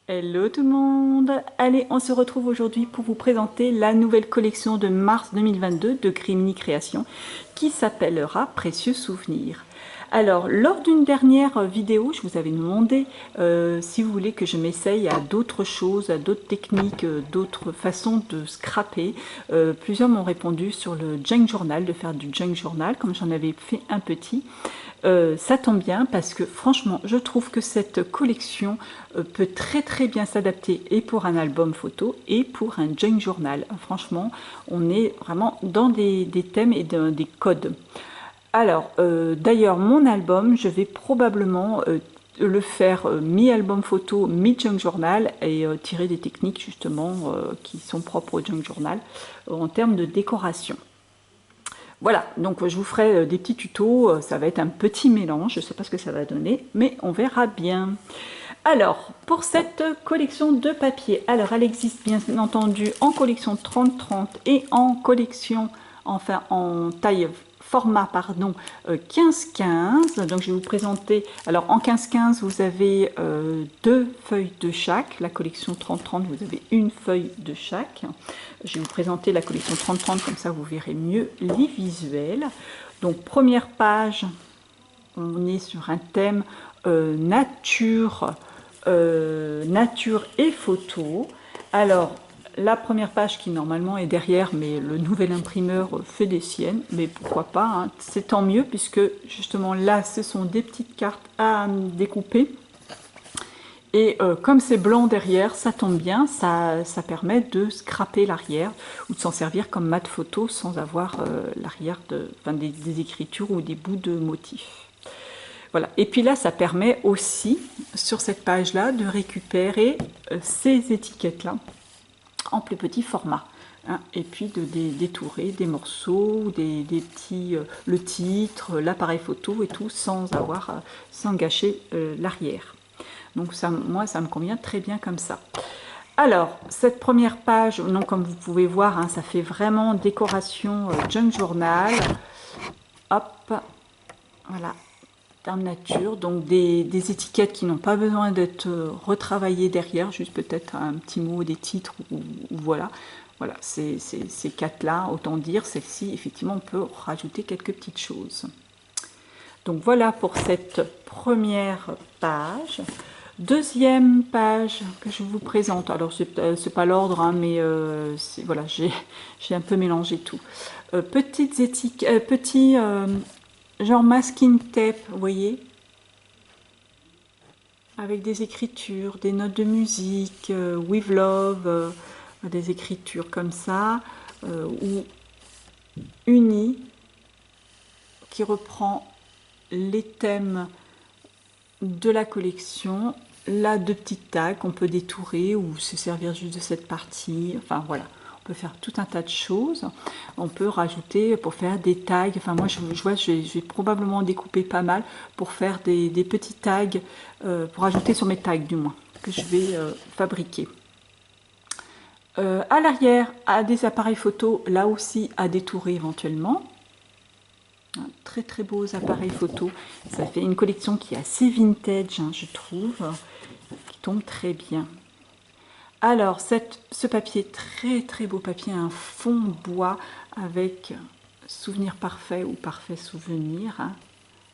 Hello tout le monde! Allez, on se retrouve aujourd'hui pour vous présenter la nouvelle collection de mars 2022 de Grimini Création qui s'appellera Précieux Souvenirs. Alors, lors d'une dernière vidéo, je vous avais demandé si vous voulez que je m'essaye à d'autres choses, à d'autres techniques, d'autres façons de scraper. Plusieurs m'ont répondu sur le junk journal, de faire du junk journal, comme j'en avais fait un petit. Ça tombe bien parce que franchement je trouve que cette collection peut très bien s'adapter et pour un album photo et pour un junk journal. Franchement on est vraiment dans des thèmes et des codes. Alors d'ailleurs mon album je vais probablement le faire mi-album photo, mi-junk journal et tirer des techniques justement qui sont propres au junk journal en termes de décoration. Voilà, donc je vous ferai des petits tutos, ça va être un petit mélange, je ne sais pas ce que ça va donner, mais on verra bien. Alors, pour cette collection de papier, alors elle existe bien entendu en collection 30-30 et en collection, enfin en taille format pardon 15-15. Donc je vais vous présenter, alors en 15-15 vous avez deux feuilles de chaque, la collection 30-30 vous avez une feuille de chaque. Je vais vous présenter la collection 30-30 comme ça vous verrez mieux les visuels. Donc première page, on est sur un thème nature, nature et photo. Alors, la première page qui normalement est derrière, mais le nouvel imprimeur fait des siennes, mais pourquoi pas, hein, c'est tant mieux, puisque justement là, ce sont des petites cartes à découper. Et comme c'est blanc derrière, ça tombe bien, ça permet de scraper l'arrière ou de s'en servir comme mat photo sans avoir l'arrière enfin, des écritures ou des bouts de motifs. Voilà. Et puis là, ça permet aussi, sur cette page-là, de récupérer ces étiquettes-là en plus petit format. Hein, et puis de détourer des morceaux, des petits, le titre, l'appareil photo et tout, sans gâcher l'arrière. Donc ça, moi, ça me convient très bien comme ça. Alors, cette première page, non, comme vous pouvez voir, hein, ça fait vraiment décoration junk journal. Hop, voilà, terme nature, donc des étiquettes qui n'ont pas besoin d'être retravaillées derrière, juste peut-être un petit mot, des titres, ou voilà. Voilà, ces quatre-là, autant dire, celle-ci, effectivement, on peut rajouter quelques petites choses. Donc voilà pour cette première page. Deuxième page que je vous présente, alors c'est pas l'ordre, hein, mais voilà, j'ai un peu mélangé tout. Petites étiquettes, petits genre masking tape, vous voyez, avec des écritures, des notes de musique, with love, des écritures comme ça, ou uni, qui reprend les thèmes de la collection. Là, deux petites tags qu'on peut détourer ou se servir juste de cette partie. Enfin voilà, on peut faire tout un tas de choses. On peut rajouter pour faire des tags. Enfin moi, je vois, je vais probablement découper pas mal pour faire des petits tags, pour ajouter sur mes tags du moins, que je vais fabriquer. À l'arrière, à des appareils photo, là aussi à détourer éventuellement. Très beaux appareils photo. Ça fait une collection qui est assez vintage, hein, je trouve, qui tombe très bien. Alors, ce papier, très beau papier, un fond bois avec souvenir parfait ou parfait souvenir, hein,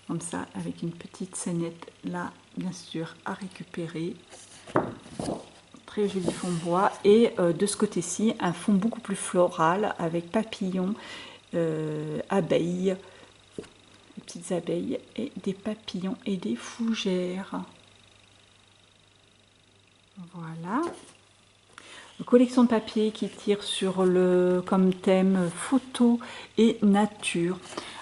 comme ça, avec une petite scénette là, bien sûr, à récupérer. Très joli fond bois. Et de ce côté-ci, un fond beaucoup plus floral avec papillons, abeilles, petites abeilles et des papillons et des fougères. Voilà. Une collection de papier qui tire sur comme thème photo et nature.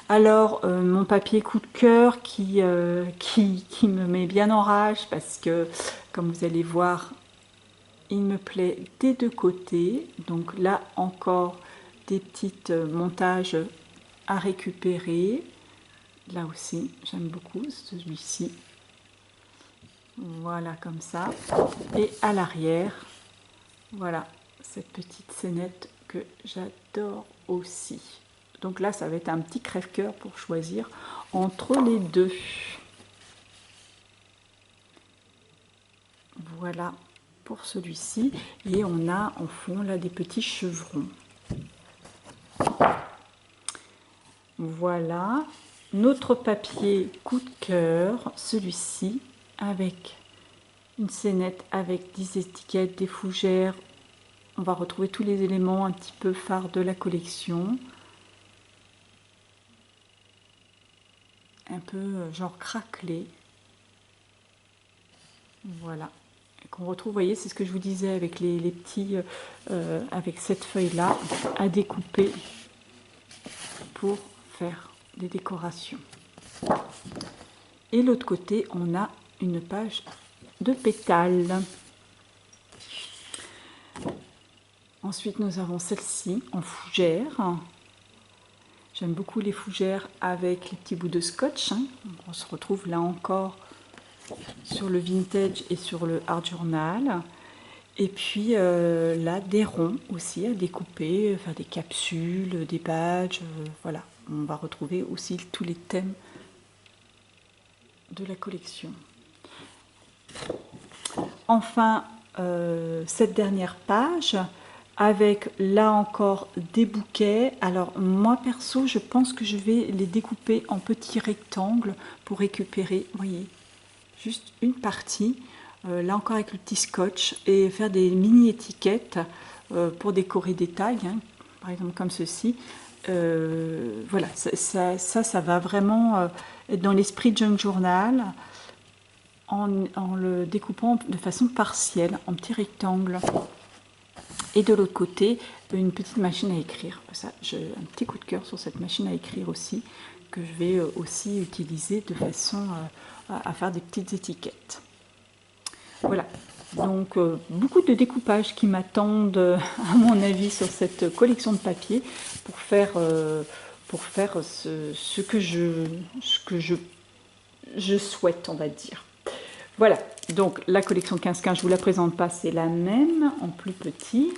Alors mon papier coup de cœur qui me met bien en rage parce que comme vous allez voir il me plaît des deux côtés. Donc là encore des petits montages à récupérer. Là aussi, j'aime beaucoup celui-ci. Voilà, comme ça. Et à l'arrière, voilà, cette petite scénette que j'adore aussi. Donc là, ça va être un petit crève-cœur pour choisir entre les deux. Voilà pour celui-ci. Et on a en fond là des petits chevrons. Voilà notre papier coup de cœur, celui-ci, avec une scénette avec des étiquettes, des fougères. On va retrouver tous les éléments un petit peu phares de la collection. Un peu genre craquelé. Voilà. Qu'on retrouve, vous voyez, c'est ce que je vous disais avec les petits, avec cette feuille-là, à découper pour faire des décorations. Et l'autre côté, on a une page de pétales. Ensuite, nous avons celle-ci en fougère. J'aime beaucoup les fougères avec les petits bouts de scotch. On se retrouve là encore sur le vintage et sur le art journal. Et puis là, des ronds aussi à découper, enfin des capsules, des badges. Voilà, on va retrouver aussi tous les thèmes de la collection. Enfin, cette dernière page avec là encore des bouquets. Alors moi perso, je pense que je vais les découper en petits rectangles pour récupérer, vous voyez, juste une partie. Là encore avec le petit scotch et faire des mini étiquettes pour décorer des tags, par exemple comme ceci. Voilà, ça va vraiment être dans l'esprit junk journal en le découpant de façon partielle en petits rectangles. Et de l'autre côté, une petite machine à écrire. Ça, j'ai un petit coup de cœur sur cette machine à écrire aussi, que je vais aussi utiliser de façon à faire des petites étiquettes. Voilà, donc beaucoup de découpages qui m'attendent, à mon avis, sur cette collection de papier pour faire ce que je souhaite, on va dire. Voilà, donc la collection 15-15, je ne vous la présente pas, c'est la même, en plus petit.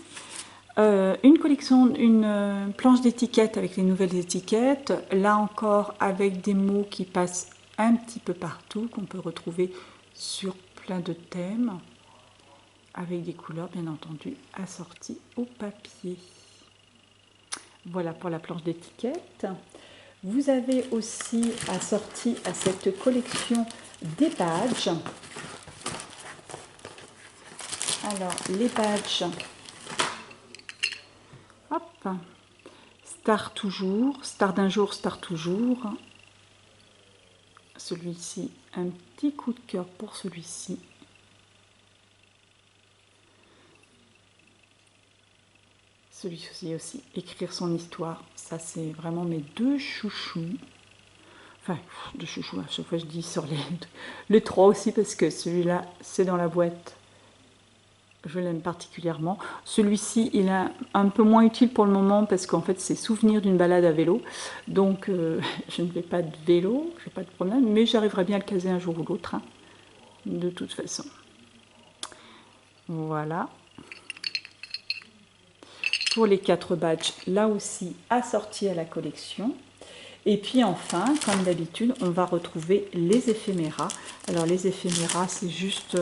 Une collection, une planche d'étiquettes avec les nouvelles étiquettes, là encore avec des mots qui passent un petit peu partout, qu'on peut retrouver sur plein de thèmes, avec des couleurs bien entendu assorties au papier. Voilà pour la planche d'étiquettes. Vous avez aussi assorti à cette collection des badges. Alors les badges, hop, Star toujours, Star d'un jour, Star toujours. Celui-ci, un petit coup de cœur pour celui-ci. Celui-ci aussi, écrire son histoire. Ça, c'est vraiment mes deux chouchous. Enfin, deux chouchous, à chaque fois je dis sur les trois aussi, parce que celui-là, c'est dans la boîte. Je l'aime particulièrement. Celui-ci, il est un peu moins utile pour le moment, parce qu'en fait, c'est souvenir d'une balade à vélo. Donc, je ne vais pas de vélo, je n'ai pas de problème, mais j'arriverai bien à le caser un jour ou l'autre, de toute façon. Voilà. Pour les 4 badges, là aussi assortis à la collection. Et puis enfin, comme d'habitude, on va retrouver les éphéméras. Alors les éphéméras, c'est juste,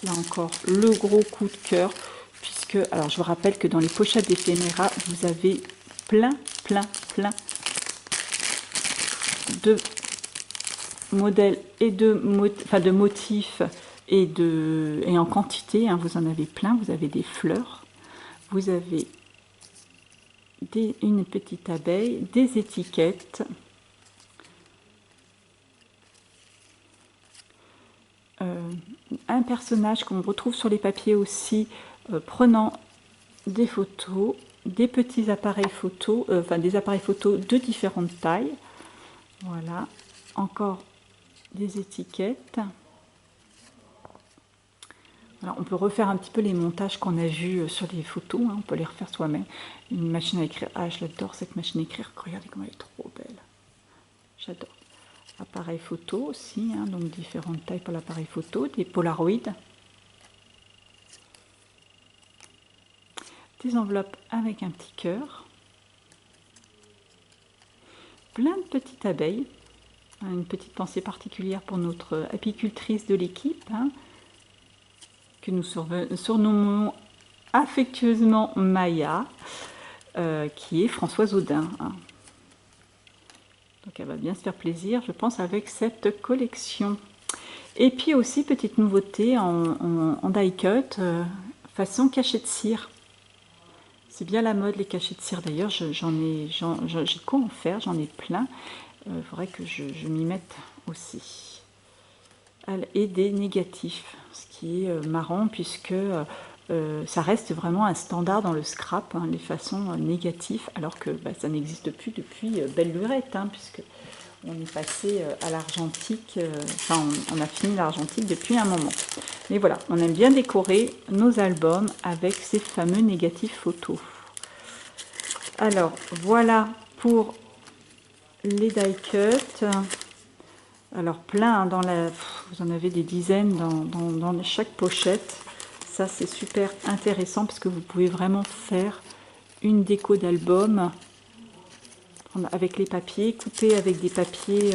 là encore, le gros coup de cœur. Puisque, alors je vous rappelle que dans les pochettes d'éphéméras, vous avez plein de modèles et de motifs et en quantité. Vous en avez plein, vous avez des fleurs, vous avez une petite abeille, des étiquettes, un personnage qu'on retrouve sur les papiers aussi, prenant des photos, des petits appareils photo, des appareils photo de différentes tailles. Voilà, encore des étiquettes. Alors, on peut refaire un petit peu les montages qu'on a vus sur les photos, on peut les refaire soi-même. Une machine à écrire, ah je l'adore cette machine à écrire, regardez comment elle est trop belle. J'adore. Appareil photo aussi, donc différentes tailles pour l'appareil photo, des polaroïdes. Des enveloppes avec un petit cœur. Plein de petites abeilles. Une petite pensée particulière pour notre apicultrice de l'équipe. que nous surnommons affectueusement Maya, qui est Françoise Audin, hein. Donc elle va bien se faire plaisir, je pense, avec cette collection. Et puis aussi, petite nouveauté en die cut, façon cachet de cire. C'est bien la mode, les cachets de cire. D'ailleurs, j'ai quoi en faire, j'en ai plein. Il faudrait que je m'y mette aussi. Et des négatifs, ce qui est marrant puisque ça reste vraiment un standard dans le scrap, hein, les façons négatives, alors que ça n'existe plus depuis belle lurette, hein, puisque on est passé à l'argentique, enfin on a fini l'argentique depuis un moment. Mais voilà, on aime bien décorer nos albums avec ces fameux négatifs photos. Alors voilà pour les die cut. Alors plein, hein, vous en avez des dizaines dans chaque pochette. Ça c'est super intéressant parce que vous pouvez vraiment faire une déco d'album avec les papiers, couper avec des papiers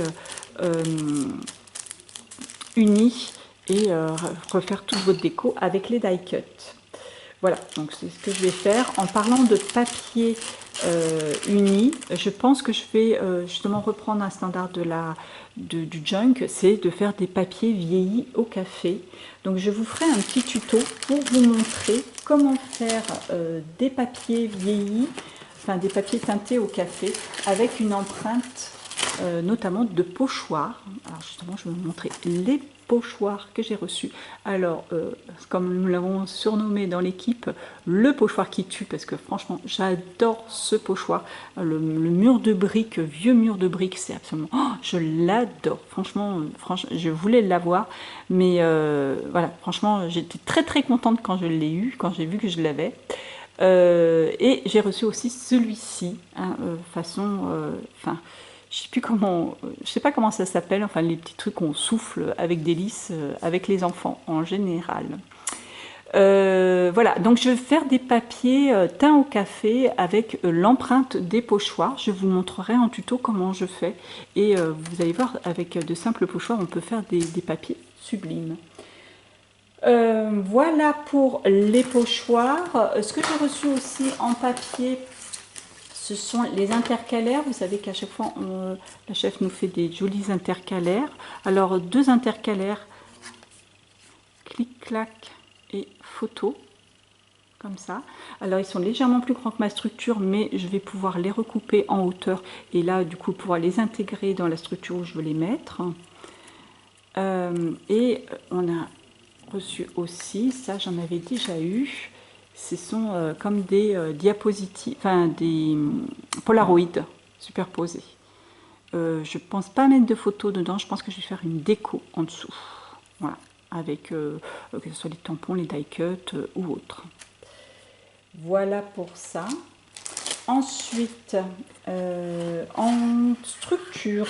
unis et refaire toute votre déco avec les die cut. Voilà, donc c'est ce que je vais faire. En parlant de papier uni, je pense que je vais justement reprendre un standard du junk, c'est de faire des papiers vieillis au café. Donc je vous ferai un petit tuto pour vous montrer comment faire des papiers vieillis, enfin des papiers teintés au café, avec une empreinte notamment de pochoirs. Alors justement, je vais vous montrer les pochoir que j'ai reçu. Alors, comme nous l'avons surnommé dans l'équipe, le pochoir qui tue, parce que franchement, j'adore ce pochoir. Le mur de briques, vieux mur de briques, c'est absolument... Oh, je l'adore. Franchement, je voulais l'avoir, mais voilà, franchement, j'étais très contente quand je l'ai eu, quand j'ai vu que je l'avais. Et j'ai reçu aussi celui-ci, hein, façon... enfin, je sais pas comment ça s'appelle, enfin les petits trucs qu'on souffle avec des lys avec les enfants en général. Voilà, donc je vais faire des papiers teints au café avec l'empreinte des pochoirs. Je vous montrerai en tuto comment je fais. Et vous allez voir, avec de simples pochoirs, on peut faire des papiers sublimes. Voilà pour les pochoirs. Ce que j'ai reçu aussi en papier, ce sont les intercalaires. Vous savez qu'à chaque fois, la chef nous fait des jolis intercalaires. Alors, 2 intercalaires, clic-clac et photo, comme ça. Alors, ils sont légèrement plus grands que ma structure, mais je vais pouvoir les recouper en hauteur. Et là, du coup, pouvoir les intégrer dans la structure où je veux les mettre. Et on a reçu aussi, ça j'en avais déjà eu, ce sont comme des diapositives, enfin des polaroïdes superposés. Je pense pas mettre de photos dedans, je pense que je vais faire une déco en dessous. Voilà, avec que ce soit les tampons, les die cut ou autres. Voilà pour ça. Ensuite, en structure,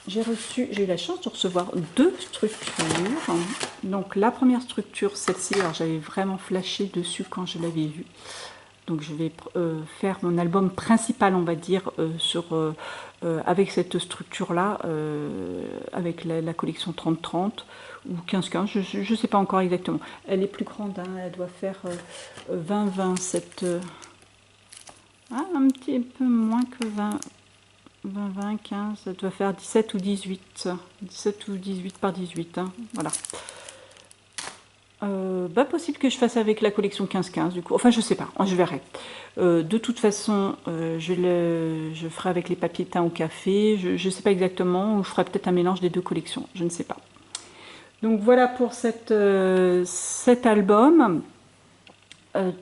j'ai eu la chance de recevoir 2 structures. Donc la première structure, celle-ci, alors j'avais vraiment flashé dessus quand je l'avais vue. Donc je vais faire mon album principal, on va dire, avec cette structure-là, avec la collection 30-30 ou 15-15, je ne sais pas encore exactement. Elle est plus grande, hein, elle doit faire 20-20, un petit peu moins que 20. 20, 15, ça doit faire 17 ou 18. 17 ou 18 par 18, hein, voilà. Possible que je fasse avec la collection 15-15, du coup. Enfin, je sais pas, je verrai. De toute façon, je ferai avec les papiers teints au café. Je sais pas exactement, ou je ferai peut-être un mélange des 2 collections, je ne sais pas. Donc voilà pour cet album.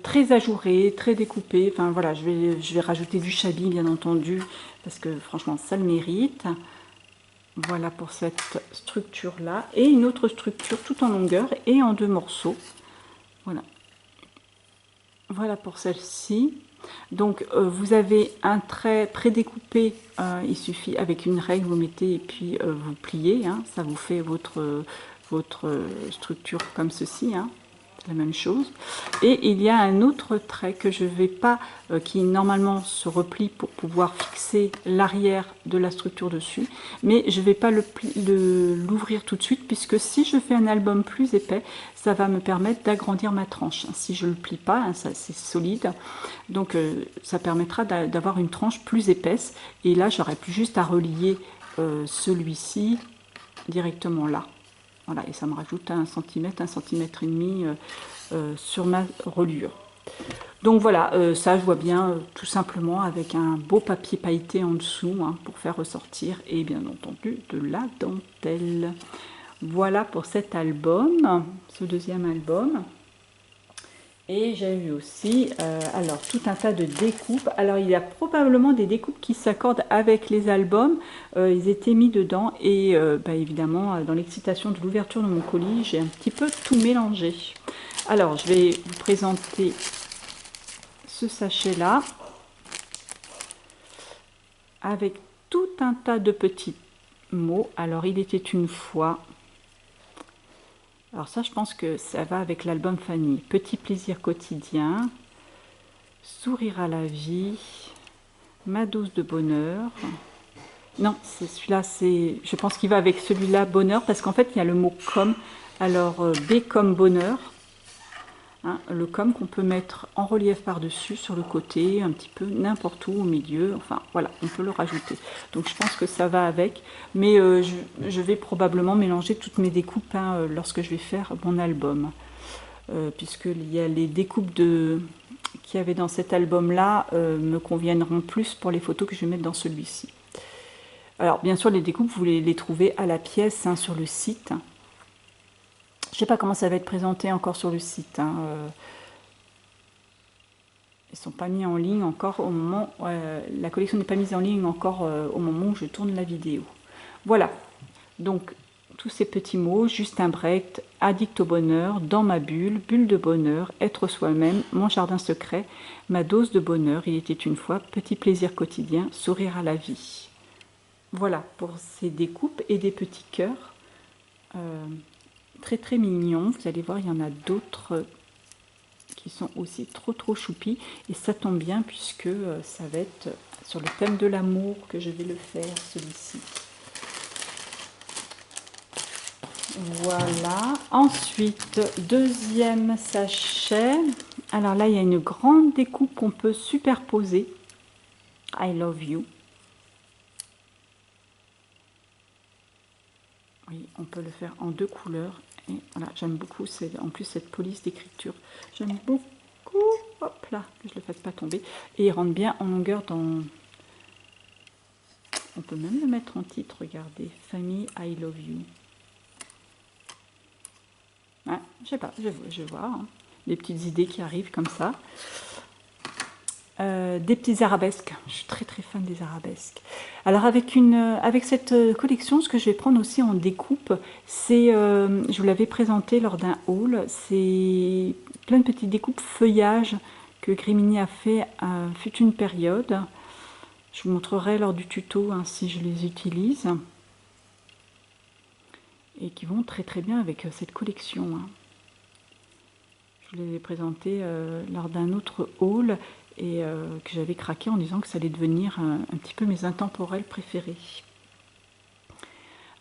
Très ajouré, très découpé. Enfin voilà, je vais rajouter du chabi bien entendu parce que franchement ça le mérite. Voilà pour cette structure là et une autre structure tout en longueur et en 2 morceaux. Voilà. Voilà pour celle-ci. Donc vous avez un trait prédécoupé, il suffit avec une règle vous mettez et puis vous pliez, hein, ça vous fait votre structure comme ceci, hein. la même chose. Et il y a un autre trait que je vais pas, qui normalement se replie pour pouvoir fixer l'arrière de la structure dessus, mais je vais pas l'ouvrir tout de suite, puisque si je fais un album plus épais, ça va me permettre d'agrandir ma tranche. Si je le plie pas, hein, ça c'est solide, donc ça permettra d'avoir une tranche plus épaisse, et là j'aurais plus juste à relier celui-ci directement là. Voilà, et ça me rajoute 1 cm, 1 cm et demi sur ma reliure. Donc voilà, ça je vois bien tout simplement avec un beau papier pailleté en dessous, hein, pour faire ressortir, et bien entendu de la dentelle. Voilà pour cet album, ce deuxième album. Et j'ai eu aussi alors tout un tas de découpes. Alors il y a probablement des découpes qui s'accordent avec les albums. Ils étaient mis dedans et bah, évidemment dans l'excitation de l'ouverture de mon colis, j'ai un petit peu tout mélangé. Alors je vais vous présenter ce sachet là avec tout un tas de petits mots. Alors il était une fois. Alors ça, je pense que ça va avec l'album Fanny. Petit plaisir quotidien, sourire à la vie, ma dose de bonheur. Non, c'est celui-là, je pense qu'il va avec celui-là, bonheur, parce qu'en fait, il y a le mot comme. Alors, B comme bonheur. Hein, le comme qu'on peut mettre en relief par-dessus, sur le côté, un petit peu n'importe où, au milieu. Enfin, voilà, on peut le rajouter. Donc, je pense que ça va avec. Mais je vais probablement mélanger toutes mes découpes hein, lorsque je vais faire mon album. Puisqu'il y a les découpes qu'il y avait dans cet album-là me conviendront plus pour les photos que je vais mettre dans celui-ci. Alors, bien sûr, les découpes, vous les trouvez à la pièce hein, sur le site. Je ne sais pas comment ça va être présenté encore sur le site. Hein. Ils ne sont pas mis en ligne encore au moment... la collection n'est pas mise en ligne encore au moment où je tourne la vidéo. Voilà. Donc, tous ces petits mots, Justin Brecht, addict au bonheur, dans ma bulle, bulle de bonheur, être soi-même, mon jardin secret, ma dose de bonheur, il était une fois, petit plaisir quotidien, sourire à la vie. Voilà pour ces découpes et des petits cœurs. Très très mignons. Vous allez voir, il y en a d'autres qui sont aussi trop choupis. Et ça tombe bien puisque ça va être sur le thème de l'amour que je vais le faire, celui-ci. Voilà. Ensuite, deuxième sachet. Alors là, il y a une grande découpe qu'on peut superposer. I love you. Oui, on peut le faire en deux couleurs. Et voilà, j'aime beaucoup. En plus cette police d'écriture. J'aime beaucoup. Hop là, que je ne le fasse pas tomber. Et il rentre bien en longueur dans... On peut même le mettre en titre, regardez. Famille, I love you. Ouais, je sais pas, je vais voir. Hein. Des petites idées qui arrivent comme ça. Des petits arabesques. Je suis très très fan des arabesques. Alors avec cette collection, ce que je vais prendre aussi en découpe, c'est, je vous l'avais présenté lors d'un haul, c'est plein de petites découpes feuillage que Grimini a fait fut une période. Je vous montrerai lors du tuto hein, si je les utilise. Et qui vont très très bien avec cette collection. Hein. Je vous les ai présentés lors d'un autre haul et que j'avais craqué en disant que ça allait devenir un petit peu mes intemporels préférés.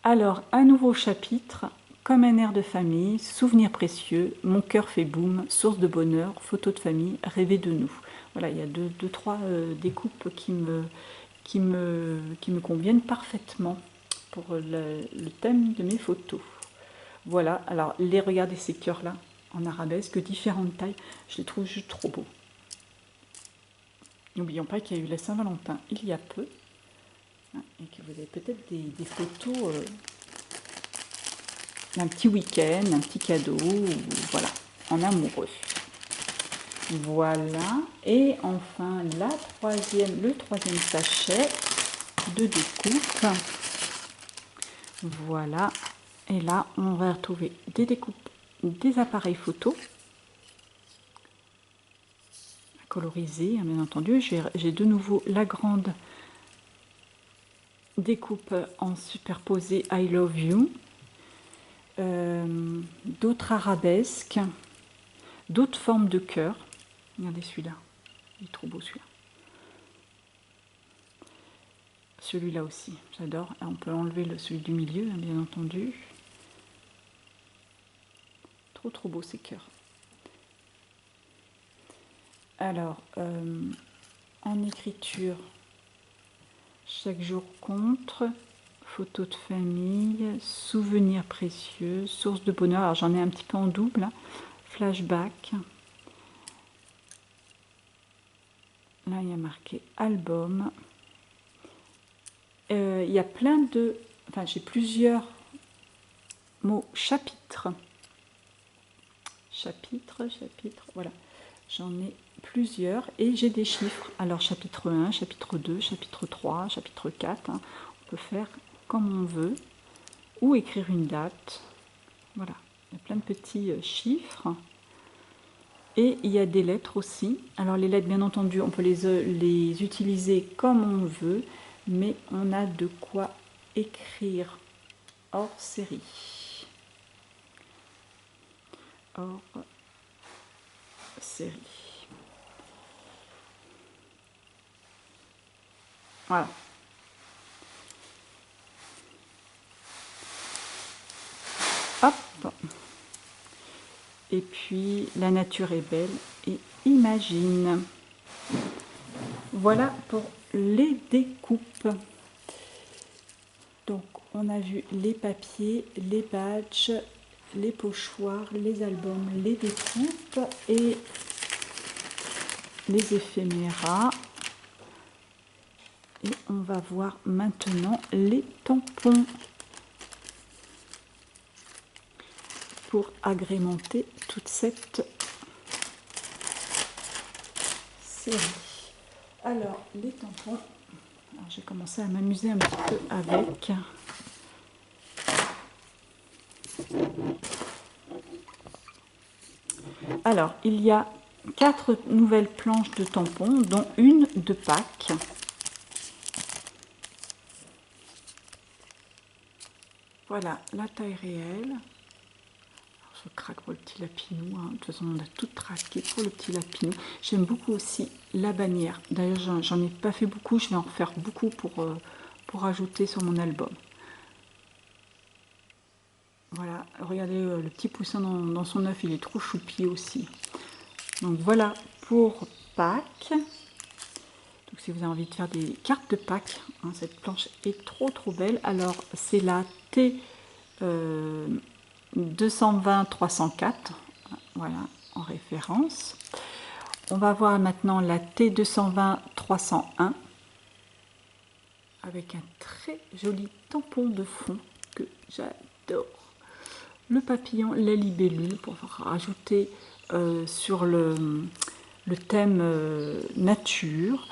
Alors, un nouveau chapitre, comme un air de famille, souvenirs précieux, mon cœur fait boum, source de bonheur, photos de famille, rêver de nous. Voilà, il y a deux trois découpes qui me conviennent parfaitement pour le thème de mes photos. Voilà, alors regardez ces cœurs là en arabesque, différentes tailles, je les trouve juste trop beaux. N'oublions pas qu'il y a eu la Saint-Valentin il y a peu, hein, et que vous avez peut-être des photos d'un petit week-end, un petit cadeau, voilà, en amoureux. Voilà, et enfin le troisième sachet de découpe. Voilà, et là on va retrouver des découpes, des appareils photo colorisés, bien entendu. J'ai de nouveau la grande découpe en superposé I love you, d'autres arabesques, d'autres formes de cœur. Regardez celui-là, il est trop beau celui-là. Celui-là aussi, j'adore. On peut enlever celui du milieu, bien entendu. Trop beau ces cœurs. Alors, en écriture, chaque jour compte, photos de famille, souvenirs précieux, source de bonheur. Alors j'en ai un petit peu en double, hein. Flashback. Là, il y a marqué album. Il y a plein de... Enfin, j'ai plusieurs mots chapitres. Chapitre, voilà. J'en ai plusieurs et j'ai des chiffres. Alors, chapitre 1, chapitre 2, chapitre 3, chapitre 4. Hein. On peut faire comme on veut ou écrire une date. Voilà, il y a plein de petits chiffres. Et il y a des lettres aussi. Alors les lettres, bien entendu, on peut les utiliser comme on veut, mais on a de quoi écrire hors série. Hors série. Voilà. Hop. Et puis, la nature est belle et imagine. Voilà pour les découpes. Donc, on a vu les papiers, les badges, les pochoirs, les albums, les découpes et les éphéméras. Et on va voir maintenant les tampons pour agrémenter toute cette série. Alors, les tampons, j'ai commencé à m'amuser un petit peu avec. Alors, il y a 4 nouvelles planches de tampons, dont une de Pâques. Voilà, la taille réelle. Alors, je craque pour le petit lapinou. Hein. De toute façon, on a tout traqué pour le petit lapinou. J'aime beaucoup aussi la bannière. D'ailleurs, j'en ai pas fait beaucoup. Je vais en refaire beaucoup pour ajouter sur mon album. Voilà, regardez le petit poussin dans son œuf, il est trop choupi aussi. Donc voilà pour Pâques. Donc si vous avez envie de faire des cartes de Pâques, hein, cette planche est trop belle. Alors c'est la T 220-304, voilà, en référence. On va voir maintenant la T 220-301 avec un très joli tampon de fond que j'adore. Le papillon, la libellule pour rajouter sur le thème nature.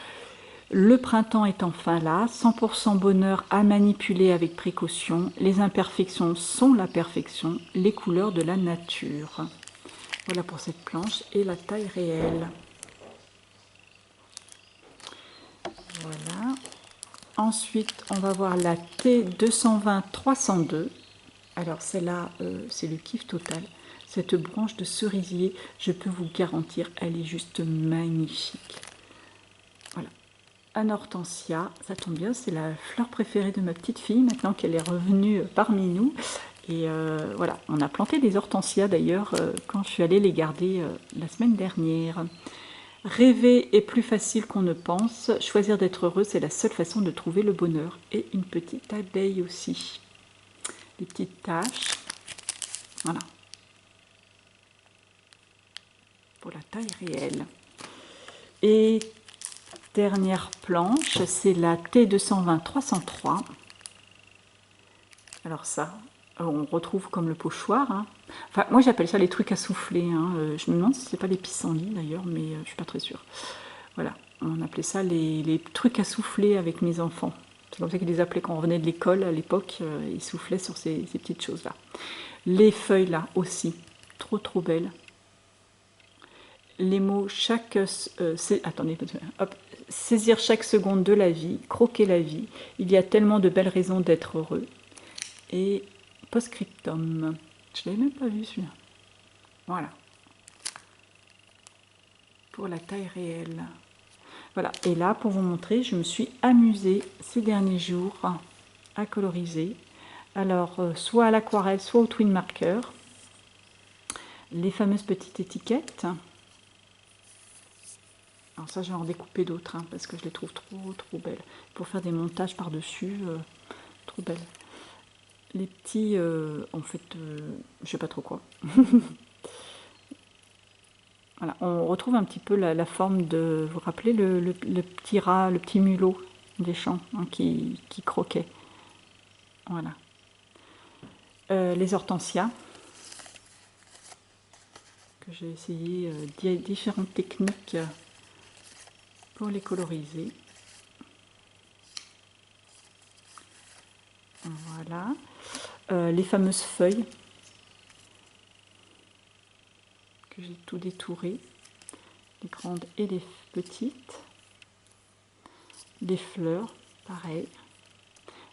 Le printemps est enfin là, 100% bonheur à manipuler avec précaution. Les imperfections sont la perfection, les couleurs de la nature. Voilà pour cette planche et la taille réelle. Voilà. Ensuite, on va voir la T 220-302. Alors celle-là, c'est le kiff total. Cette branche de cerisier, je peux vous garantir, elle est juste magnifique. Voilà. Un hortensia, ça tombe bien, c'est la fleur préférée de ma petite fille, maintenant qu'elle est revenue parmi nous. Et voilà, on a planté des hortensias d'ailleurs quand je suis allée les garder la semaine dernière. Rêver est plus facile qu'on ne pense. Choisir d'être heureux, c'est la seule façon de trouver le bonheur. Et une petite abeille aussi. Des petites taches. Voilà. Pour la taille réelle. Et dernière planche, c'est la T220-303. Alors ça, on retrouve comme le pochoir. Hein. Enfin, moi j'appelle ça les trucs à souffler. Hein. Je me demande si c'est pas des pissenlits d'ailleurs, mais je suis pas très sûre. Voilà, on appelait ça les trucs à souffler avec mes enfants. C'est comme ça qu'ils les appelaient quand on revenait de l'école à l'époque. Ils soufflaient sur ces petites choses-là. Les feuilles là aussi, trop belles. Les mots attendez, hop, saisir chaque seconde de la vie, croquer la vie. Il y a tellement de belles raisons d'être heureux. Et post-scriptum. Je l'avais même pas vu celui-là. Voilà. pour la taille réelle. Voilà, et là pour vous montrer, je me suis amusée ces derniers jours à coloriser. Alors soit à l'aquarelle, soit au twin marker. Les fameuses petites étiquettes. Alors ça, je vais en découper d'autres, hein, parce que je les trouve trop belles. Pour faire des montages par-dessus, trop belles. Les petits, en fait, je sais pas trop quoi. Voilà, on retrouve un petit peu la forme de, vous vous rappelez le petit rat, le petit mulot des champs, hein, qui croquait. Voilà. Les hortensias, que j'ai essayé différentes techniques pour les coloriser. Voilà. Les fameuses feuilles que j'ai tout détouré, les grandes et les petites. Les fleurs, pareil.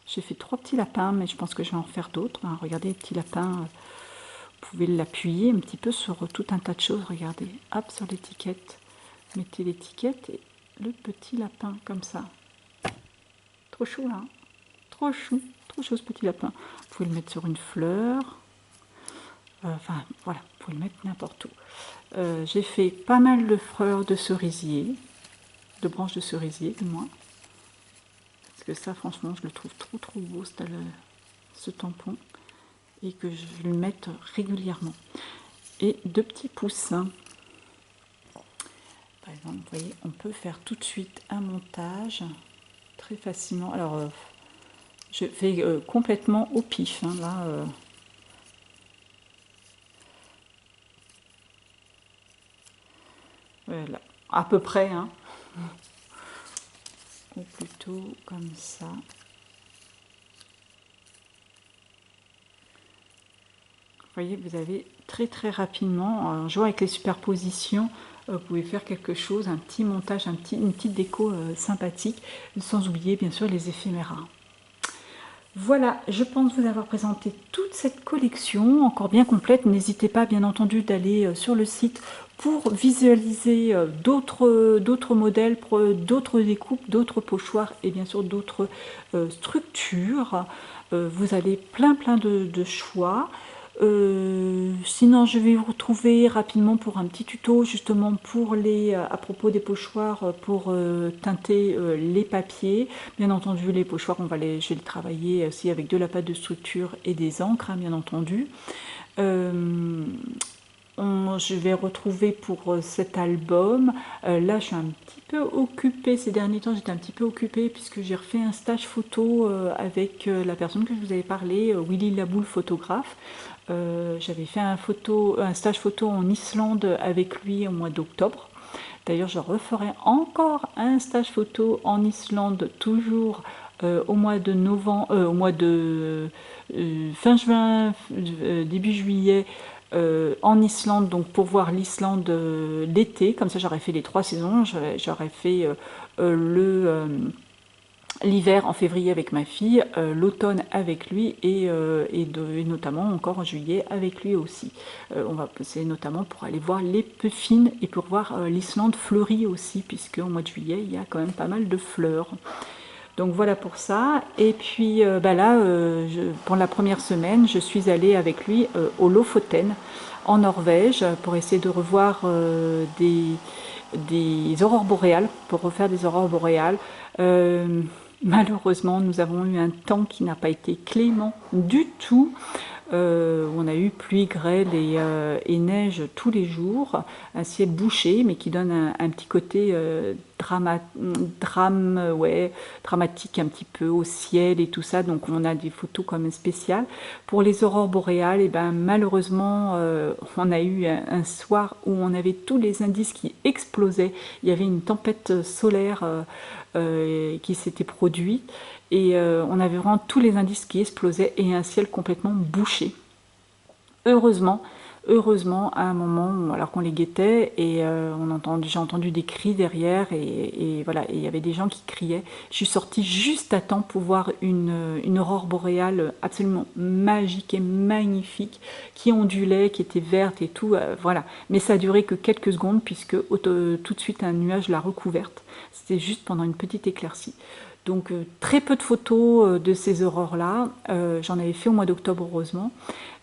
J'ai fait 3 petits lapins, mais je pense que je vais en faire d'autres. Hein. Regardez, les petits lapins, vous pouvez l'appuyer un petit peu sur tout un tas de choses. Regardez, hop, sur l'étiquette. Mettez l'étiquette et le petit lapin, comme ça. Trop chou, là. Hein, trop chou ce petit lapin. Vous pouvez le mettre sur une fleur. Enfin, voilà, vous pouvez le mettre n'importe où. J'ai fait pas mal de fleurs de cerisier, de branches de cerisier, du moins. Parce que ça, franchement, je le trouve trop beau, ce tampon. Et que je vais le mettre régulièrement. Et 2 petits poussins. Par exemple, vous voyez, on peut faire tout de suite un montage très facilement. Alors, je fais complètement au pif, hein, là. Voilà, à peu près, hein. Ou plutôt comme ça. Vous voyez, vous avez très rapidement, en jouant avec les superpositions, vous pouvez faire quelque chose, un petit montage, une petite déco sympathique, sans oublier bien sûr les éphéméras. Voilà, je pense vous avoir présenté toute cette collection, encore bien complète. N'hésitez pas bien entendu d'aller sur le site pour visualiser d'autres modèles, d'autres découpes, d'autres pochoirs et bien sûr d'autres structures. Vous avez plein de choix. Sinon, je vais vous retrouver rapidement pour un petit tuto justement pour à propos des pochoirs pour teinter les papiers. Bien entendu, les pochoirs, je vais les travailler aussi avec de la pâte de structure et des encres, hein, bien entendu. Je vais retrouver pour cet album. Là, je suis un petit peu occupée ces derniers temps. J'étais un petit peu occupée puisque j'ai refait un stage photo avec la personne que je vous avais parlé, Willy Laboule, photographe. J'avais fait un stage photo en Islande avec lui au mois d'octobre. D'ailleurs, je referai encore un stage photo en Islande, toujours au mois de novembre, fin juin, début juillet, en Islande, donc pour voir l'Islande l'été. Comme ça, j'aurais fait les 3 saisons. J'aurais fait l'hiver en février avec ma fille, l'automne avec lui et notamment encore en juillet avec lui aussi. C'est notamment pour aller voir les puffins et pour voir l'Islande fleurie aussi, puisque au mois de juillet il y a quand même pas mal de fleurs. Donc voilà pour ça. Et puis là, pour la première semaine, je suis allée avec lui au Lofoten en Norvège pour essayer de revoir des aurores boréales, pour refaire des aurores boréales. Malheureusement, nous avons eu un temps qui n'a pas été clément du tout. On a eu pluie, grêle et neige tous les jours, un ciel bouché, mais qui donne un petit côté dramatique un petit peu au ciel et tout ça. Donc on a des photos quand même spéciales. Pour les aurores boréales, et ben malheureusement, on a eu un soir où on avait tous les indices qui explosaient. Il y avait une tempête solaire qui s'était produite. Et on avait vraiment tous les indices qui explosaient et un ciel complètement bouché. Heureusement, Heureusement, à un moment, alors qu'on les guettait, et j'ai entendu des cris derrière, et voilà, et il y avait des gens qui criaient. Je suis sortie juste à temps pour voir une aurore boréale absolument magique et magnifique, qui ondulait, qui était verte et tout, voilà. Mais ça a duré que quelques secondes, puisque tout de suite un nuage l'a recouverte. C'était juste pendant une petite éclaircie. Donc très peu de photos de ces aurores-là. J'en avais fait au mois d'octobre, heureusement.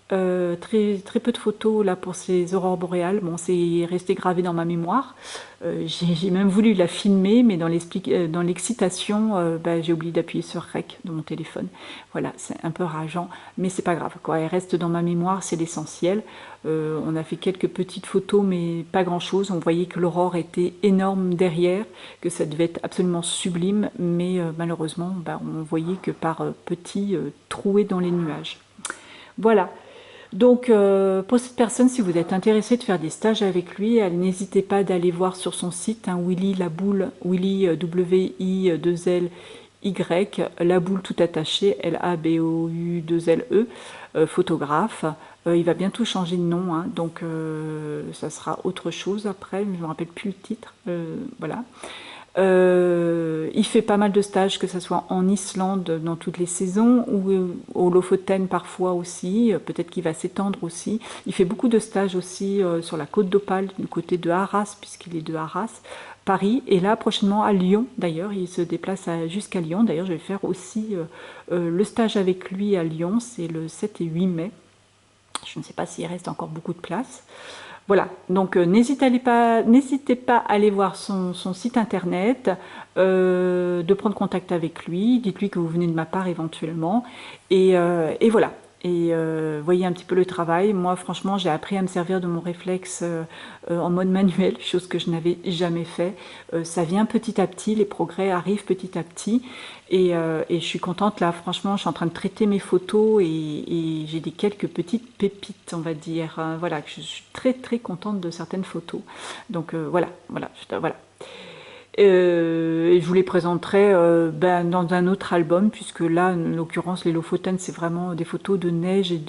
Très peu de photos là pour ces aurores boréales. Bon, c'est resté gravé dans ma mémoire. J'ai même voulu la filmer, mais dans l'excitation, j'ai oublié d'appuyer sur REC de mon téléphone. Voilà, c'est un peu rageant, mais c'est pas grave, quoi. Elle reste dans ma mémoire, c'est l'essentiel. On a fait quelques petites photos, mais pas grand-chose. On voyait que l'aurore était énorme derrière, que ça devait être absolument sublime, mais malheureusement, on voyait que par petits troués dans les nuages. Voilà. Donc, pour cette personne, si vous êtes intéressé de faire des stages avec lui, n'hésitez pas d'aller voir sur son site, hein, Willy Laboule, Willy W-I-2-L-Y, Laboule tout attaché, L-A-B-O-U-2-L-E, photographe. Il va bientôt changer de nom, hein, donc ça sera autre chose après, je ne me rappelle plus le titre, voilà. Il fait pas mal de stages, que ce soit en Islande dans toutes les saisons, ou au Lofoten parfois aussi, peut-être qu'il va s'étendre aussi. Il fait beaucoup de stages aussi sur la côte d'Opale, du côté de Arras, puisqu'il est de Arras, Paris, et là prochainement à Lyon d'ailleurs, il se déplace jusqu'à Lyon. D'ailleurs je vais faire aussi le stage avec lui à Lyon, c'est le 7 et 8 mai. Je ne sais pas s'il reste encore beaucoup de place. Voilà, donc n'hésitez pas à aller voir son site internet, de prendre contact avec lui, dites-lui que vous venez de ma part éventuellement, et voilà. Et voyez un petit peu le travail. Moi, franchement, j'ai appris à me servir de mon réflexe en mode manuel, chose que je n'avais jamais fait. Ça vient petit à petit, les progrès arrivent petit à petit. Et je suis contente, là, franchement, je suis en train de traiter mes photos, et j'ai des quelques petites pépites, on va dire. Voilà, je suis très très contente de certaines photos. Donc voilà. Et je vous les présenterai dans un autre album, puisque là, en l'occurrence, les Lofoten, c'est vraiment des photos de neige et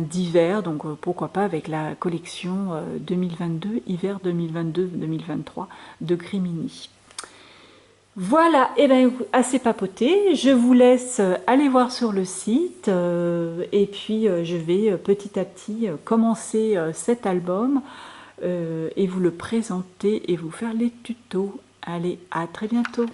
d'hiver, donc pourquoi pas avec la collection 2022, hiver 2022-2023 de Grimini. Voilà, et bien assez papoté, je vous laisse aller voir sur le site, et puis je vais petit à petit commencer cet album, et vous le présenter et vous faire les tutos. Allez, à très bientôt.